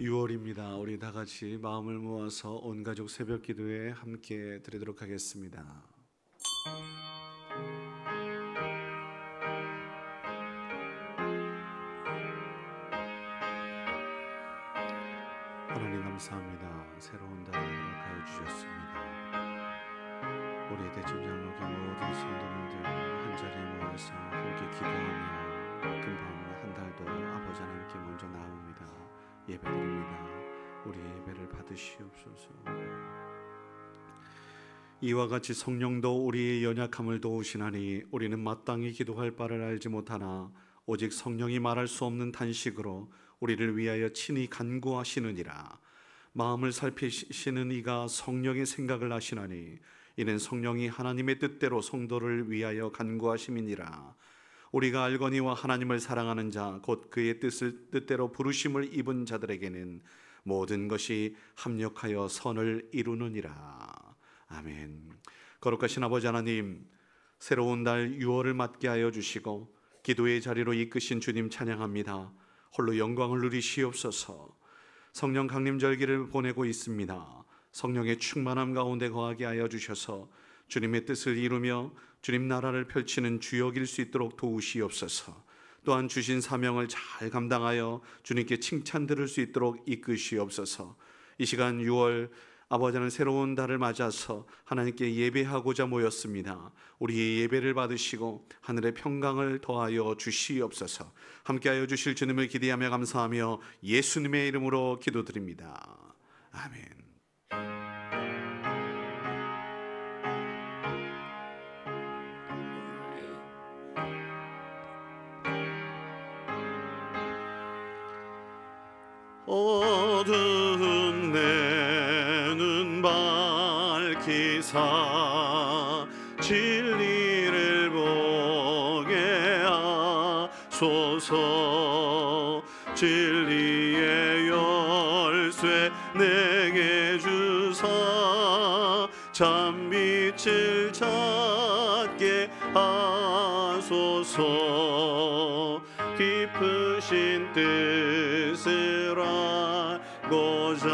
6월입니다. 우리 다 같이 마음을 모아서 온 가족 새벽 기도에 함께 드리도록 하겠습니다. 하나님 감사합니다. 새로운 달을 허락하여 주셨습니다. 우리 대천장로교 모든 성도님들 한자리에 모여서 함께 기도하며 금방 한 달도 아버지 하나님께 먼저 나옵니다. 예배드립니다. 우리의 예배를 받으시옵소서. 이와 같이 성령도 우리의 연약함을 도우시나니 우리는 마땅히 기도할 바를 알지 못하나 오직 성령이 말할 수 없는 단식으로 우리를 위하여 친히 간구하시느니라. 마음을 살피시는 이가 성령의 생각을 하시나니 이는 성령이 하나님의 뜻대로 성도를 위하여 간구하심이니라. 우리가 알거니와 하나님을 사랑하는 자 곧 그의 뜻대로 부르심을 입은 자들에게는 모든 것이 합력하여 선을 이루느니라. 아멘. 거룩하신 아버지 하나님, 새로운 달 6월을 맞게 하여 주시고 기도의 자리로 이끄신 주님 찬양합니다. 홀로 영광을 누리시옵소서. 성령 강림절기를 보내고 있습니다. 성령의 충만함 가운데 거하게 하여 주셔서 주님의 뜻을 이루며 주님 나라를 펼치는 주역일 수 있도록 도우시옵소서. 또한 주신 사명을 잘 감당하여 주님께 칭찬 들을 수 있도록 이끄시옵소서. 이 시간 6월 아버지는 새로운 달을 맞아서 하나님께 예배하고자 모였습니다. 우리의 예배를 받으시고 하늘의 평강을 더하여 주시옵소서. 함께하여 주실 주님을 기대하며 감사하며 예수님의 이름으로 기도드립니다. 아멘. 어두운 내 눈 밝히사 진리를 보게 하소서. 진리의 열쇠 내게 주사 참빛을 찾게 하소서. 깊으신 뜻을 알고자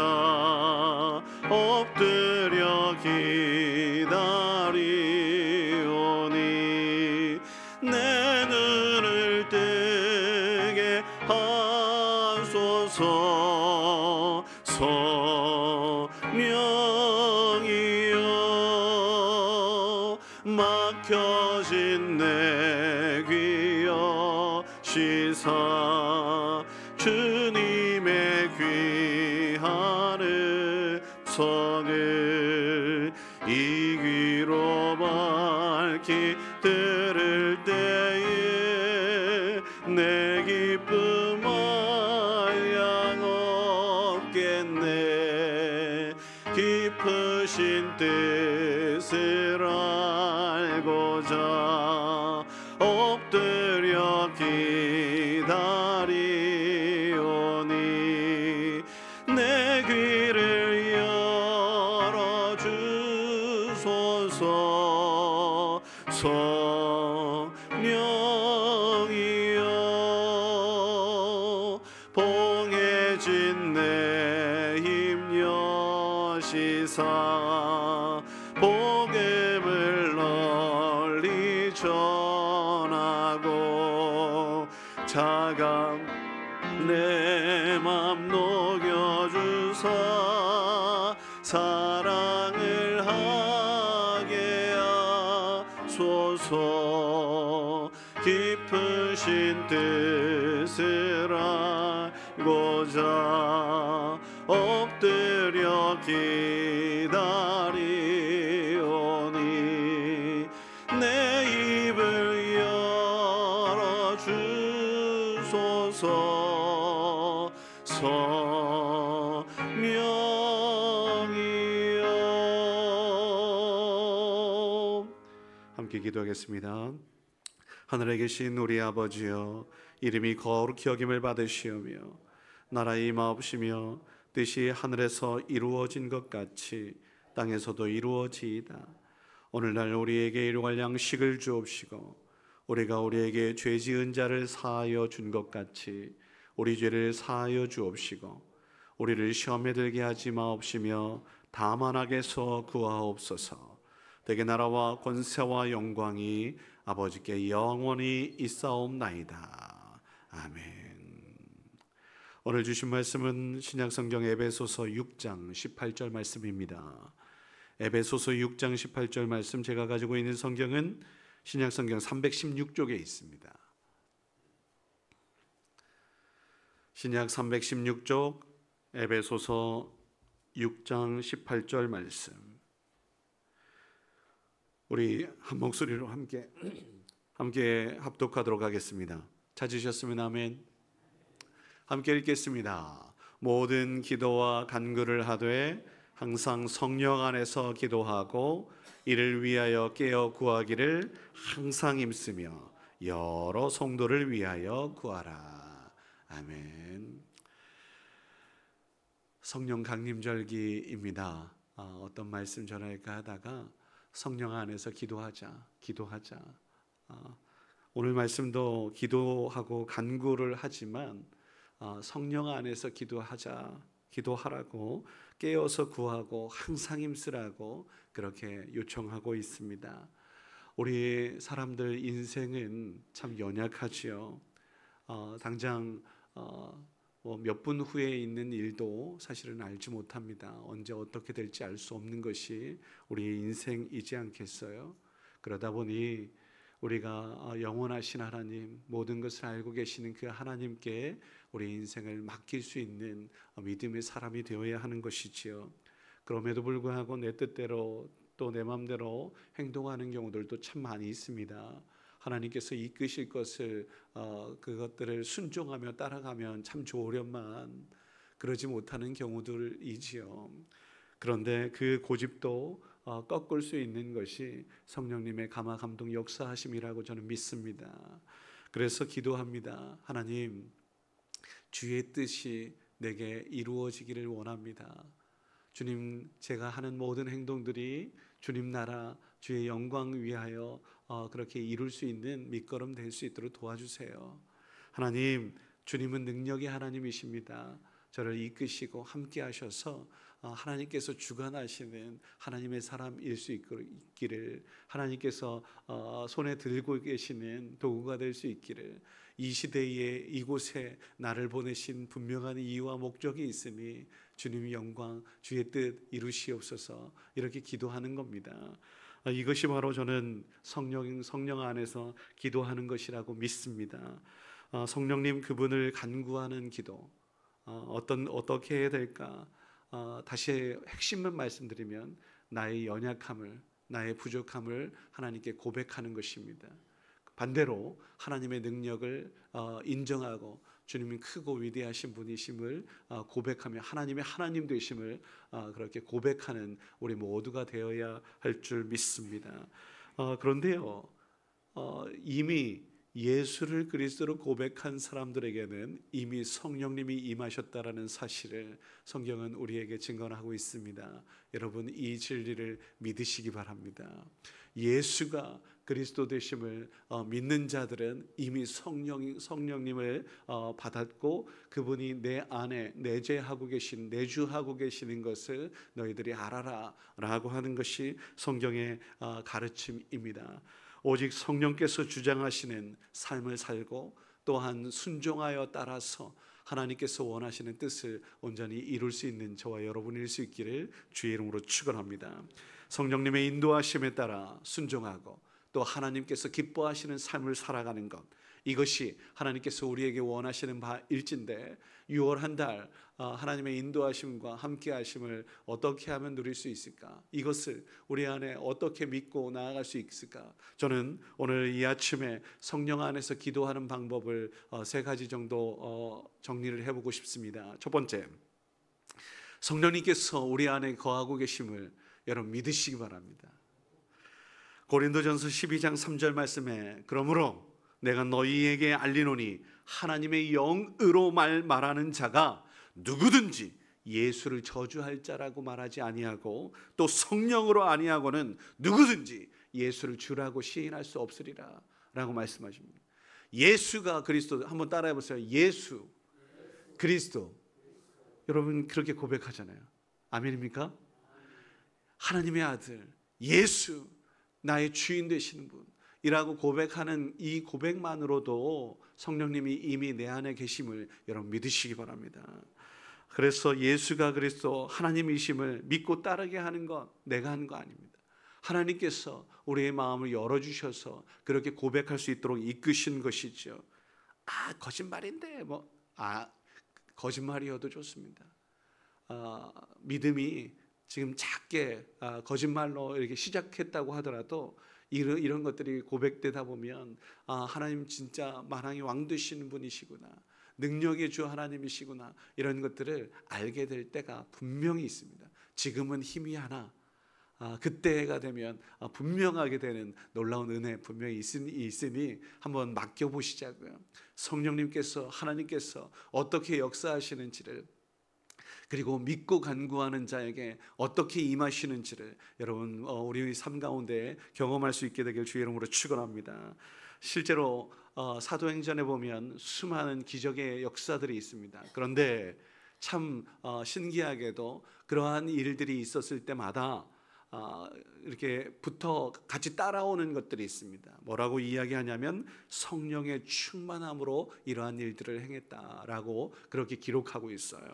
엎드려 기다리오니 내 눈을 뜨게 하소서. 성령이여 막혀진 내 귀여 시사 주님의 귀한 음성을 이 귀로 밝히 들을 때에 내 기쁨 한량 없겠네. 깊으신 뜻을 알고자 엎드려 기다리오니 내 귀를 열어주소서. 성령이여 봉해진 내 힘 여시사 복음을 널리 전하고 자감 내 맘 녹여주사 사랑을 하게 하소서. 깊으신 뜻을 알고자 엎드려 기다리오니 내 입을 열어주소서. 성령이여. 함께 기도하겠습니다. 하늘에 계신 우리 아버지여, 이름이 거룩히 여김을 받으시오며 나라의 임하옵시며 뜻이 하늘에서 이루어진 것 같이 땅에서도 이루어지이다. 오늘날 우리에게 일용할 양식을 주옵시고 우리가 우리에게 죄 지은 자를 사하여 준 것 같이 우리 죄를 사하여 주옵시고 우리를 시험에 들게 하지 마옵시며 다만 악에서 구하옵소서. 대개 나라와 권세와 영광이 아버지께 영원히 있사옵나이다. 아멘. 오늘 주신 말씀은 신약성경 에베소서 6장 18절 말씀입니다. 에베소서 6장 18절 말씀, 제가 가지고 있는 성경은 신약성경 316쪽에 있습니다. 신약 316쪽 에베소서 6장 18절 말씀, 우리 한 목소리로 함께 합독하도록 하겠습니다. 찾으셨으면 아멘. 함께 읽겠습니다. 모든 기도와 간구를 하되 항상 성령 안에서 기도하고 이를 위하여 깨어 구하기를 항상 힘쓰며 여러 성도를 위하여 구하라. 아멘. 성령 강림절기입니다. 어떤 말씀 전할까 하다가 성령 안에서 기도하자. 오늘 말씀도 기도하고 간구를 하지만 성령 안에서 기도하라고, 깨어서 구하고 항상 힘쓰라고 그렇게 요청하고 있습니다. 우리 사람들 인생은 참 연약하지요. 당장 몇 분 후에 있는 일도 사실은 알지 못합니다. 언제 어떻게 될지 알 수 없는 것이 우리의 인생이지 않겠어요? 그러다 보니 우리가 영원하신 하나님, 모든 것을 알고 계시는 그 하나님께 우리 인생을 맡길 수 있는 믿음의 사람이 되어야 하는 것이지요. 그럼에도 불구하고 내 뜻대로 또 내 마음대로 행동하는 경우들도 참 많이 있습니다. 하나님께서 이끄실 것을 그것들을 순종하며 따라가면 참 좋으련만 그러지 못하는 경우들이지요. 그런데 그 고집도 꺾을 수 있는 것이 성령님의 감화 감동 역사하심이라고 저는 믿습니다. 그래서 기도합니다. 하나님, 주의 뜻이 내게 이루어지기를 원합니다. 주님, 제가 하는 모든 행동들이 주님 나라, 주의 영광 위하여 그렇게 이룰 수 있는 밑거름 될 수 있도록 도와주세요. 하나님, 주님은 능력의 하나님이십니다. 저를 이끄시고 함께 하셔서 하나님께서 주관하시는 하나님의 사람일 수 있기를, 하나님께서 손에 들고 계시는 도구가 될 수 있기를, 이 시대에 이곳에 나를 보내신 분명한 이유와 목적이 있으니 주님의 영광, 주의 뜻 이루시옵소서, 이렇게 기도하는 겁니다. 이것이 바로 저는 성령 안에서 기도하는 것이라고 믿습니다. 성령님 그분을 간구하는 기도, 어떻게 해야 될까? 다시 핵심만 말씀드리면 나의 연약함을, 나의 부족함을 하나님께 고백하는 것입니다. 반대로 하나님의 능력을 인정하고 주님이 크고 위대하신 분이심을 고백하며 하나님의 하나님 되심을 그렇게 고백하는 우리 모두가 되어야 할 줄 믿습니다. 그런데요, 이미 예수를 그리스도로 고백한 사람들에게는 이미 성령님이 임하셨다라는 사실을 성경은 우리에게 증거하고 있습니다. 여러분, 이 진리를 믿으시기 바랍니다. 예수가 그리스도 되심을 믿는 자들은 이미 성령님을 받았고 그분이 내 안에 내재하고 내주하고 계시는 것을 너희들이 알아라 라고 하는 것이 성경의 가르침입니다. 오직 성령께서 주장하시는 삶을 살고 또한 순종하여 따라서 하나님께서 원하시는 뜻을 온전히 이룰 수 있는 저와 여러분일 수 있기를 주의 이름으로 축원합니다. 성령님의 인도하심에 따라 순종하고 또 하나님께서 기뻐하시는 삶을 살아가는 것, 이것이 하나님께서 우리에게 원하시는 바일진데 6월 한 달 하나님의 인도하심과 함께하심을 어떻게 하면 누릴 수 있을까? 이것을 우리 안에 어떻게 믿고 나아갈 수 있을까? 저는 오늘 이 아침에 성령 안에서 기도하는 방법을 3가지 정도 정리를 해보고 싶습니다. 첫 번째, 성령님께서 우리 안에 거하고 계심을 여러분 믿으시기 바랍니다. 고린도전서 12장 3절 말씀에 그러므로 내가 너희에게 알리노니 하나님의 영으로 말하는 자가 누구든지 예수를 저주할 자라고 말하지 아니하고 또 성령으로 아니하고는 누구든지 예수를 주라고 시인할 수 없으리라 라고 말씀하십니다. 예수가 그리스도, 한번 따라해 보세요. 예수 그리스도. 여러분 그렇게 고백하잖아요. 아멘입니까? 하나님의 아들 예수, 나의 주인 되시는 분이라고 고백하는 이 고백만으로도 성령님이 이미 내 안에 계심을 여러분 믿으시기 바랍니다. 그래서 예수가 그리스도 하나님이심을 믿고 따르게 하는 것 내가 하는 거 아닙니다. 하나님께서 우리의 마음을 열어주셔서 그렇게 고백할 수 있도록 이끄신 것이죠. 거짓말인데 거짓말이어도 좋습니다. 믿음이 지금 작게 거짓말로 이렇게 시작했다고 하더라도 이런 것들이 고백되다 보면 하나님 진짜 만왕의 왕 되시는 분이시구나, 능력의 주 하나님이시구나, 이런 것들을 알게 될 때가 분명히 있습니다. 지금은 희미하나 그때가 되면 분명하게 되는 놀라운 은혜 분명히 있으니 한번 맡겨보시자고요. 성령님께서, 하나님께서 어떻게 역사하시는지를, 그리고 믿고 간구하는 자에게 어떻게 임하시는지를 여러분 우리 삶 가운데 경험할 수 있게 되길 주의 이름으로 축원합니다. 실제로 사도행전에 보면 수많은 기적의 역사들이 있습니다. 그런데 참 신기하게도 그러한 일들이 있었을 때마다 이렇게 붙어 같이 따라오는 것들이 있습니다. 뭐라고 이야기하냐면 성령의 충만함으로 이러한 일들을 행했다라고 그렇게 기록하고 있어요.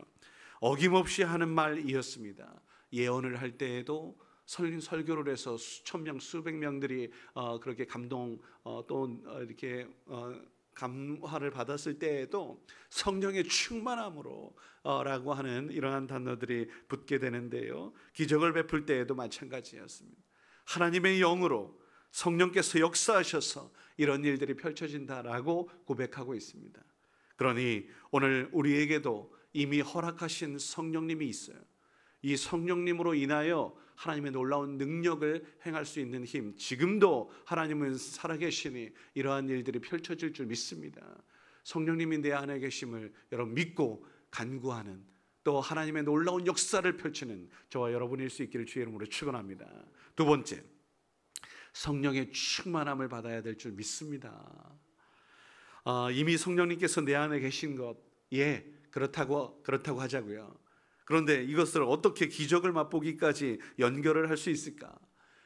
어김없이 하는 말이었습니다. 예언을 할 때에도 설교를 해서 수천 명, 수백 명들이 그렇게 감동 또 이렇게 감화를 받았을 때에도 성령의 충만함으로 라고 하는 이러한 단어들이 붙게 되는데요. 기적을 베풀 때에도 마찬가지였습니다. 하나님의 영으로 성령께서 역사하셔서 이런 일들이 펼쳐진다라고 고백하고 있습니다. 그러니 오늘 우리에게도 이미 허락하신 성령님이 있어요. 이 성령님으로 인하여 하나님의 놀라운 능력을 행할 수 있는 힘, 지금도 하나님은 살아계시니 이러한 일들이 펼쳐질 줄 믿습니다. 성령님이 내 안에 계심을 여러분 믿고 간구하는, 또 하나님의 놀라운 역사를 펼치는 저와 여러분일 수 있기를 주의 이름으로 축원합니다. 두 번째, 성령의 충만함을 받아야 될 줄 믿습니다. 이미 성령님께서 내 안에 계신 것, 그렇다고 하자고요. 그런데 이것을 어떻게 기적을 맛보기까지 연결을 할 수 있을까?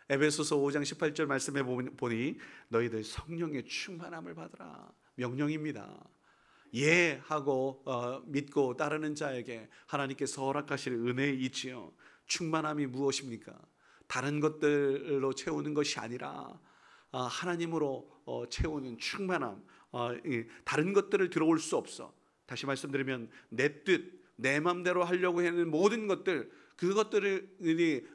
에베소서 5장 18절 말씀에 보니 너희들 성령의 충만함을 받으라, 명령입니다. 하고 믿고 따르는 자에게 하나님께서 허락하실 은혜이지요. 충만함이 무엇입니까? 다른 것들로 채우는 것이 아니라 하나님으로 채우는 충만함. 다른 것들을 들어올 수 없어. 다시 말씀드리면 내 뜻, 내 마음대로 하려고 하는 모든 것들, 그것들이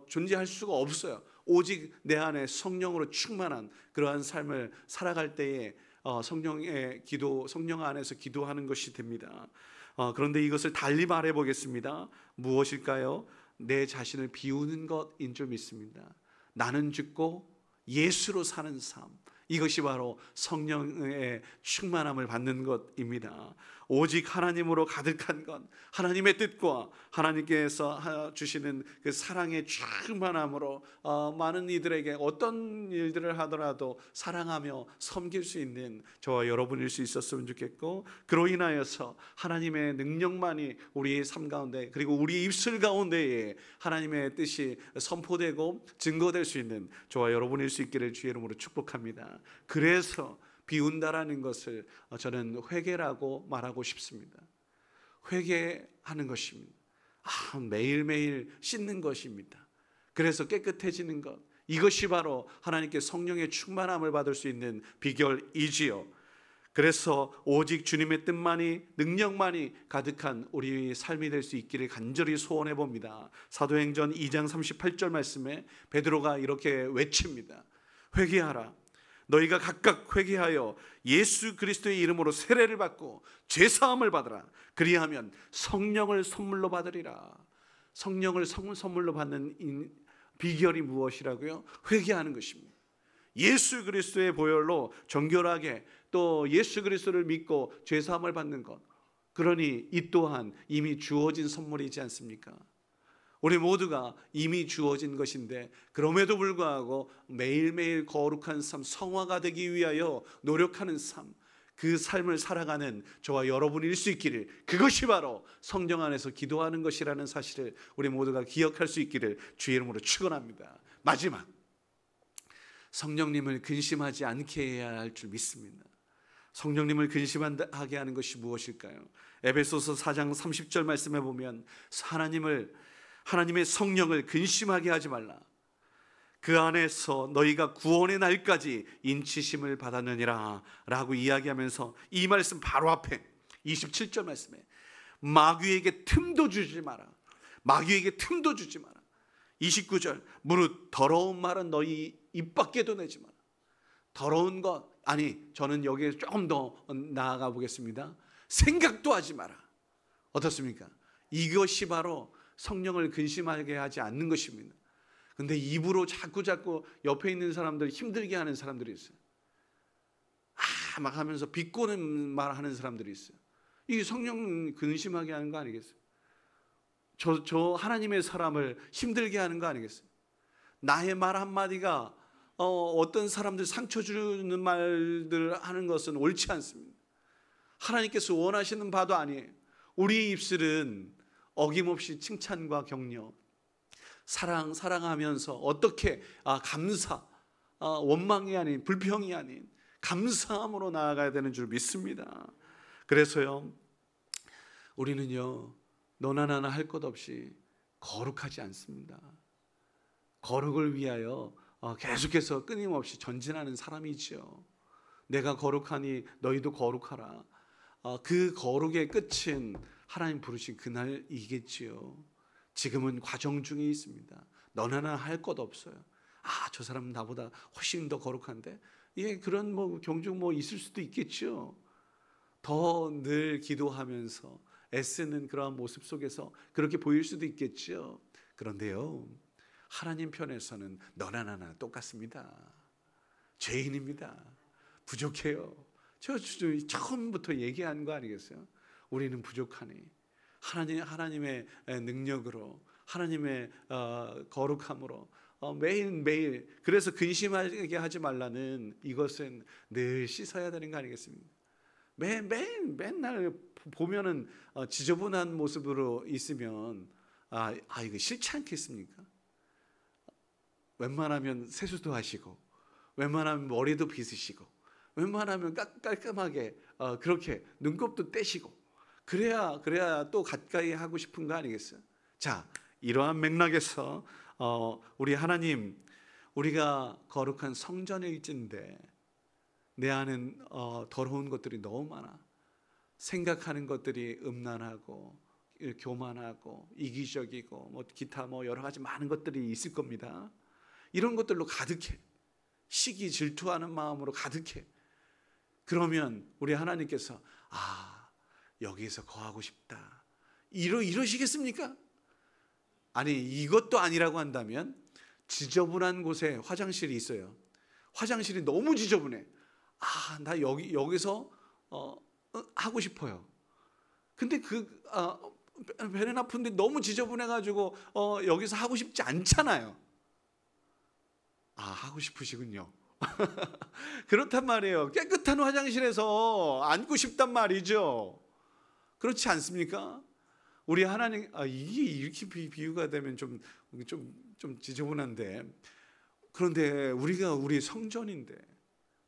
존재할 수가 없어요. 오직 내 안에 성령으로 충만한 그러한 삶을 살아갈 때에 성령 안에서 기도하는 것이 됩니다. 그런데 이것을 달리 말해 보겠습니다. 무엇일까요? 내 자신을 비우는 것인 줄 믿습니다. 나는 죽고 예수로 사는 삶, 이것이 바로 성령의 충만함을 받는 것입니다. 오직 하나님으로 가득한 것, 하나님의 뜻과 하나님께서 주시는 그 사랑의 충만함으로 많은 이들에게 어떤 일들을 하더라도 사랑하며 섬길 수 있는 저와 여러분일 수 있었으면 좋겠고, 그로 인하여서 하나님의 능력만이 우리의 삶 가운데, 그리고 우리 입술 가운데에 하나님의 뜻이 선포되고 증거될 수 있는 저와 여러분일 수 있기를 주의 이름으로 축복합니다. 그래서 비운다라는 것을 저는 회개라고 말하고 싶습니다. 회개하는 것입니다. 매일매일 씻는 것입니다. 그래서 깨끗해지는 것, 이것이 바로 하나님께 성령의 충만함을 받을 수 있는 비결이지요. 그래서 오직 주님의 뜻만이, 능력만이 가득한 우리의 삶이 될 수 있기를 간절히 소원해 봅니다. 사도행전 2장 38절 말씀에 베드로가 이렇게 외칩니다. 회개하라. 너희가 각각 회개하여 예수 그리스도의 이름으로 세례를 받고 죄사함을 받으라. 그리하면 성령을 선물로 받으리라. 성령을 선물로 받는 비결이 무엇이라고요? 회개하는 것입니다. 예수 그리스도의 보혈로 정결하게, 또 예수 그리스도를 믿고 죄사함을 받는 것, 그러니 이 또한 이미 주어진 선물이지 않습니까? 우리 모두가 이미 주어진 것인데, 그럼에도 불구하고 매일매일 거룩한 삶, 성화가 되기 위하여 노력하는 삶, 그 삶을 살아가는 저와 여러분일 수 있기를, 그것이 바로 성령 안에서 기도하는 것이라는 사실을 우리 모두가 기억할 수 있기를 주의 이름으로 축원합니다. 마지막, 성령님을 근심하지 않게 해야 할 줄 믿습니다. 성령님을 근심하게 하는 것이 무엇일까요? 에베소서 4장 30절 말씀에 보면 하나님의 성령을 근심하게 하지 말라. 그 안에서 너희가 구원의 날까지 인치심을 받았느니라 라고 이야기하면서 이 말씀 바로 앞에 27절 말씀에 마귀에게 틈도 주지 마라. 마귀에게 틈도 주지 마라. 29절 무릇 더러운 말은 너희 입 밖에도 내지 마라. 더러운 것, 저는 여기에 조금 더 나아가 보겠습니다. 생각도 하지 마라. 어떻습니까? 이것이 바로 성령을 근심하게 하지 않는 것입니다. 근데 입으로 자꾸 옆에 있는 사람들 힘들게 하는 사람들이 있어요. 막 하면서 비꼬는 말 하는 사람들이 있어요. 이게 성령 근심하게 하는 거 아니겠어요? 저 하나님의 사람을 힘들게 하는 거 아니겠어요? 나의 말 한마디가 어떤 사람들 상처 주는 말들 하는 것은 옳지 않습니다. 하나님께서 원하시는 바도 아니에요. 우리의 입술은 어김없이 칭찬과 격려, 사랑하면서 어떻게 감사, 원망이 아닌, 불평이 아닌 감사함으로 나아가야 되는 줄 믿습니다. 그래서요, 우리는요 너나 나나 할 것 없이 거룩하지 않습니다. 거룩을 위하여 계속해서 끊임없이 전진하는 사람이죠. 내가 거룩하니 너희도 거룩하라. 그 거룩의 끝은 하나님 부르신 그날이겠지요. 지금은 과정 중에 있습니다. 너나 나나 할 것 없어요. 저 사람은 나보다 훨씬 더 거룩한데, 그런 경중 있을 수도 있겠죠. 더 늘 기도하면서 애쓰는 그러한 모습 속에서 그렇게 보일 수도 있겠죠. 그런데요, 하나님 편에서는 너나 나나 똑같습니다. 죄인입니다. 부족해요. 저 처음부터 얘기한 거 아니겠어요? 우리는 부족하니 하나님의 능력으로, 하나님의 거룩함으로 매일매일, 그래서 근심하게 하지 말라는 이것은 늘 씻어야 되는 거 아니겠습니까? 맨날 보면은 지저분한 모습으로 있으면 이거 싫지 않겠습니까? 웬만하면 세수도 하시고, 웬만하면 머리도 빗으시고, 웬만하면 깔끔하게 그렇게 눈곱도 떼시고, 그래야 또 가까이 하고 싶은 거 아니겠어요? 자, 이러한 맥락에서 우리 하나님, 우리가 거룩한 성전에 있는데 내 안엔 더러운 것들이 너무 많아. 생각하는 것들이 음란하고 교만하고 이기적이고 기타 여러 가지 많은 것들이 있을 겁니다. 이런 것들로 가득해. 시기 질투하는 마음으로 가득해. 그러면 우리 하나님께서 여기에서 거하고 싶다, 이러시겠습니까? 이것도 아니라고 한다면, 지저분한 곳에 화장실이 있어요. 화장실이 너무 지저분해. 나 여기서 하고 싶어요. 근데 배는 아픈데 너무 지저분해가지고 여기서 하고 싶지 않잖아요. 하고 싶으시군요. 그렇단 말이에요. 깨끗한 화장실에서 앉고 싶단 말이죠. 그렇지 않습니까? 우리 하나님, 이게 이렇게 비유가 되면 좀 지저분한데, 그런데 우리 성전인데,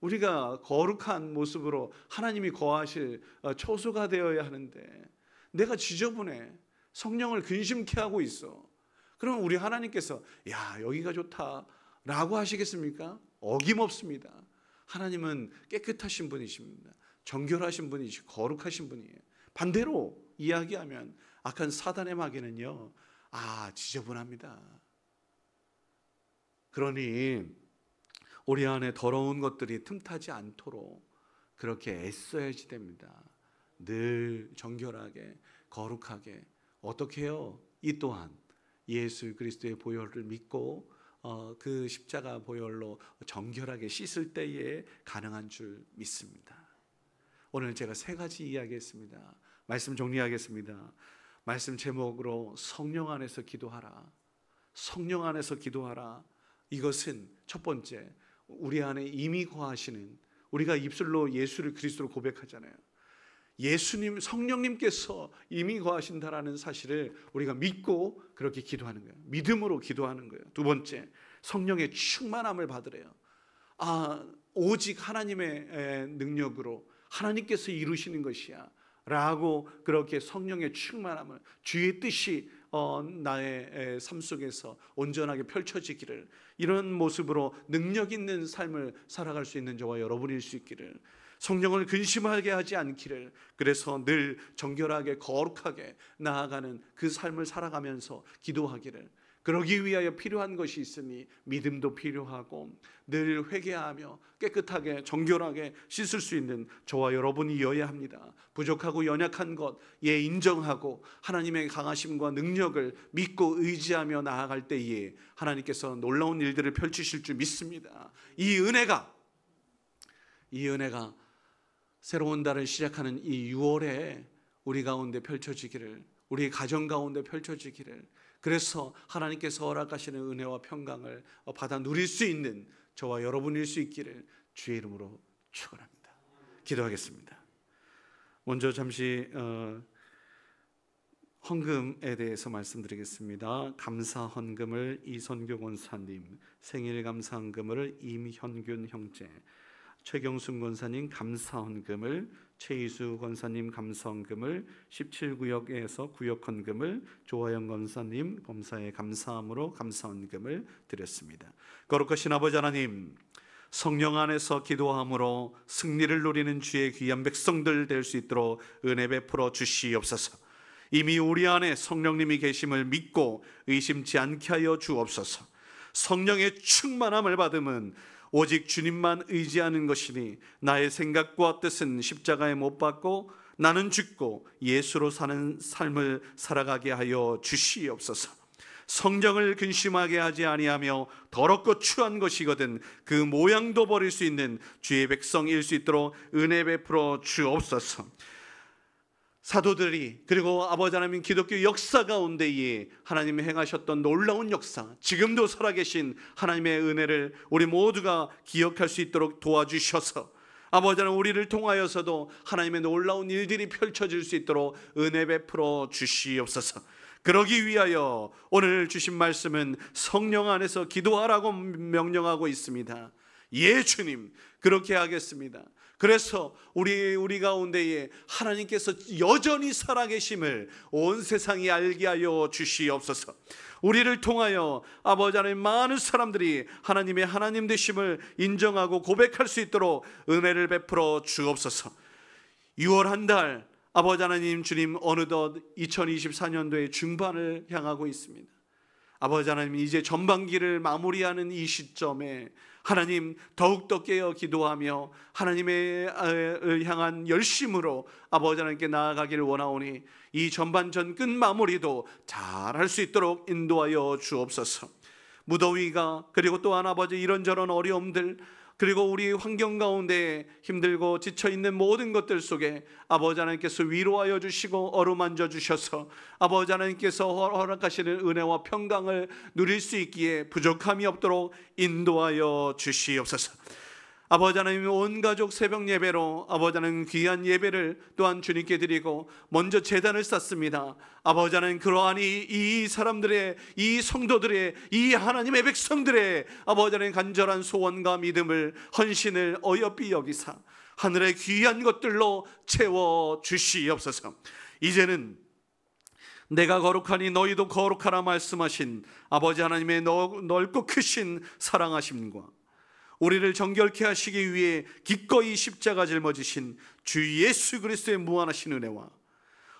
우리가 거룩한 모습으로 하나님이 거하실 처소가 되어야 하는데 내가 지저분해, 성령을 근심케 하고 있어. 그럼 우리 하나님께서 여기가 좋다라고 하시겠습니까? 어김없습니다. 하나님은 깨끗하신 분이십니다. 정결하신 분이시고 거룩하신 분이에요. 반대로 이야기하면 악한 사단의 마귀는요, 지저분합니다. 그러니 우리 안에 더러운 것들이 틈타지 않도록 그렇게 애써야지 됩니다. 늘 정결하게, 거룩하게. 어떻게 해요? 이 또한 예수 그리스도의 보혈을 믿고 그 십자가 보혈로 정결하게 씻을 때에 가능한 줄 믿습니다. 오늘 제가 3가지 이야기했습니다. 말씀 정리하겠습니다. 말씀 제목으로 성령 안에서 기도하라. 성령 안에서 기도하라. 이것은 첫 번째, 우리 안에 이미 거하시는, 우리가 입술로 예수를 그리스도로 고백하잖아요. 예수님, 성령님께서 이미 거하신다라는 사실을 우리가 믿고 그렇게 기도하는 거예요. 믿음으로 기도하는 거예요. 두 번째, 성령의 충만함을 받으래요. 오직 하나님의 능력으로 하나님께서 이루시는 것이야 라고 그렇게 성령의 충만함을, 주의 뜻이 나의 삶 속에서 온전하게 펼쳐지기를, 이런 모습으로 능력 있는 삶을 살아갈 수 있는 저와 여러분일 수 있기를, 성령을 근심하게 하지 않기를, 그래서 늘 정결하게 거룩하게 나아가는 그 삶을 살아가면서 기도하기를, 그러기 위하여 필요한 것이 있으니 믿음도 필요하고 늘 회개하며 깨끗하게 정결하게 씻을 수 있는 저와 여러분이어야 합니다. 부족하고 연약한 것 인정하고 하나님의 강하심과 능력을 믿고 의지하며 나아갈 때에 하나님께서 놀라운 일들을 펼치실 줄 믿습니다. 이 은혜가 새로운 달을 시작하는 이 6월에 우리 가운데 펼쳐지기를, 우리 가정 가운데 펼쳐지기를, 그래서 하나님께서 허락하시는 은혜와 평강을 받아 누릴 수 있는 저와 여러분일 수 있기를 주의 이름으로 축원합니다. 기도하겠습니다. 먼저 잠시 헌금에 대해서 말씀드리겠습니다. 감사 헌금을 이선교 권사님, 생일 감사 헌금을 임현균 형제, 최경순 권사님 감사 헌금을, 최희수 권사님 감사 헌금을, 17구역에서 구역 헌금을 조화영 권사님 범사에 감사함으로 감사 헌금을 드렸습니다. 거룩하신 아버지 하나님, 성령 안에서 기도함으로 승리를 누리는 주의 귀한 백성들 될 수 있도록 은혜 베풀어 주시옵소서. 이미 우리 안에 성령님이 계심을 믿고 의심치 않게 하여 주옵소서. 성령의 충만함을 받음은 오직 주님만 의지하는 것이니 나의 생각과 뜻은 십자가에 못 박고 나는 죽고 예수로 사는 삶을 살아가게 하여 주시옵소서. 성령을 근심하게 하지 아니하며 더럽고 추한 것이거든 그 모양도 버릴 수 있는 주의 백성일 수 있도록 은혜 베풀어 주옵소서. 사도들이, 그리고 아버지 하나님 기독교 역사 가운데에 하나님이 행하셨던 놀라운 역사, 지금도 살아계신 하나님의 은혜를 우리 모두가 기억할 수 있도록 도와주셔서 아버지 하나님 우리를 통하여서도 하나님의 놀라운 일들이 펼쳐질 수 있도록 은혜 베풀어 주시옵소서. 그러기 위하여 오늘 주신 말씀은 성령 안에서 기도하라고 명령하고 있습니다. 예 주님, 그렇게 하겠습니다. 그래서 우리 가운데에 하나님께서 여전히 살아계심을 온 세상이 알게 하여 주시옵소서. 우리를 통하여 아버지 하나님 많은 사람들이 하나님의 하나님 되심을 인정하고 고백할 수 있도록 은혜를 베풀어 주옵소서. 6월 한 달 아버지 하나님 주님 어느덧 2024년도의 중반을 향하고 있습니다. 아버지 하나님 이제 전반기를 마무리하는 이 시점에 하나님 더욱더 깨어 기도하며 하나님을 향한 열심으로 아버지 하나님께 나아가기를 원하오니 이 전반전 끝마무리도 잘할 수 있도록 인도하여 주옵소서. 무더위가, 그리고 또한 아버지 이런저런 어려움들, 그리고 우리 환경 가운데 힘들고 지쳐있는 모든 것들 속에 아버지 하나님께서 위로하여 주시고 어루만져 주셔서 아버지 하나님께서 허락하시는 은혜와 평강을 누릴 수 있기에 부족함이 없도록 인도하여 주시옵소서. 아버지 하나님 온 가족 새벽 예배로 아버지 하나님 귀한 예배를 또한 주님께 드리고 먼저 제단을 쌓습니다. 아버지 하나님 그러한 이 사람들의, 이 성도들의, 이 하나님의 백성들의 아버지 하나님 간절한 소원과 믿음을, 헌신을 어여삐 여기사 하늘의 귀한 것들로 채워 주시옵소서. 이제는 내가 거룩하니 너희도 거룩하라 말씀하신 아버지 하나님의 넓고 크신 사랑하심과 우리를 정결케 하시기 위해 기꺼이 십자가 짊어지신 주 예수 그리스도의 무한하신 은혜와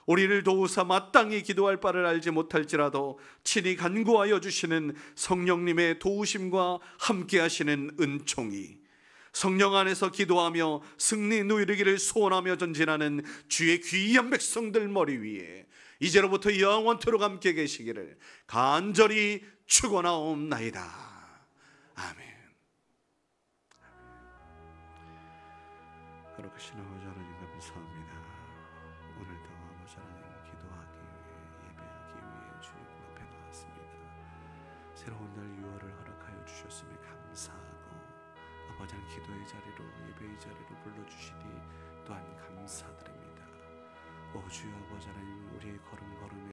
우리를 도우사 마땅히 기도할 바를 알지 못할지라도 친히 간구하여 주시는 성령님의 도우심과 함께 하시는 은총이, 성령 안에서 기도하며 승리 누리기를 소원하며 전진하는 주의 귀한 백성들 머리 위에 이제로부터 영원토록 함께 계시기를 간절히 축원하옵나이다. 아멘. 거룩하신 아버지 하나님 감사합니다. 오늘도 아버지 하나님 기도하기 위해, 예배하기 위해 주님 앞에 나왔습니다. 새로운 날 6월을 허락하여 주셨음에 감사하고 어장 기도의 자리로 예배의 자리로 불러주시니 또한 감사드립니다. 오 주여 아버지 하나님, 우리의 걸음을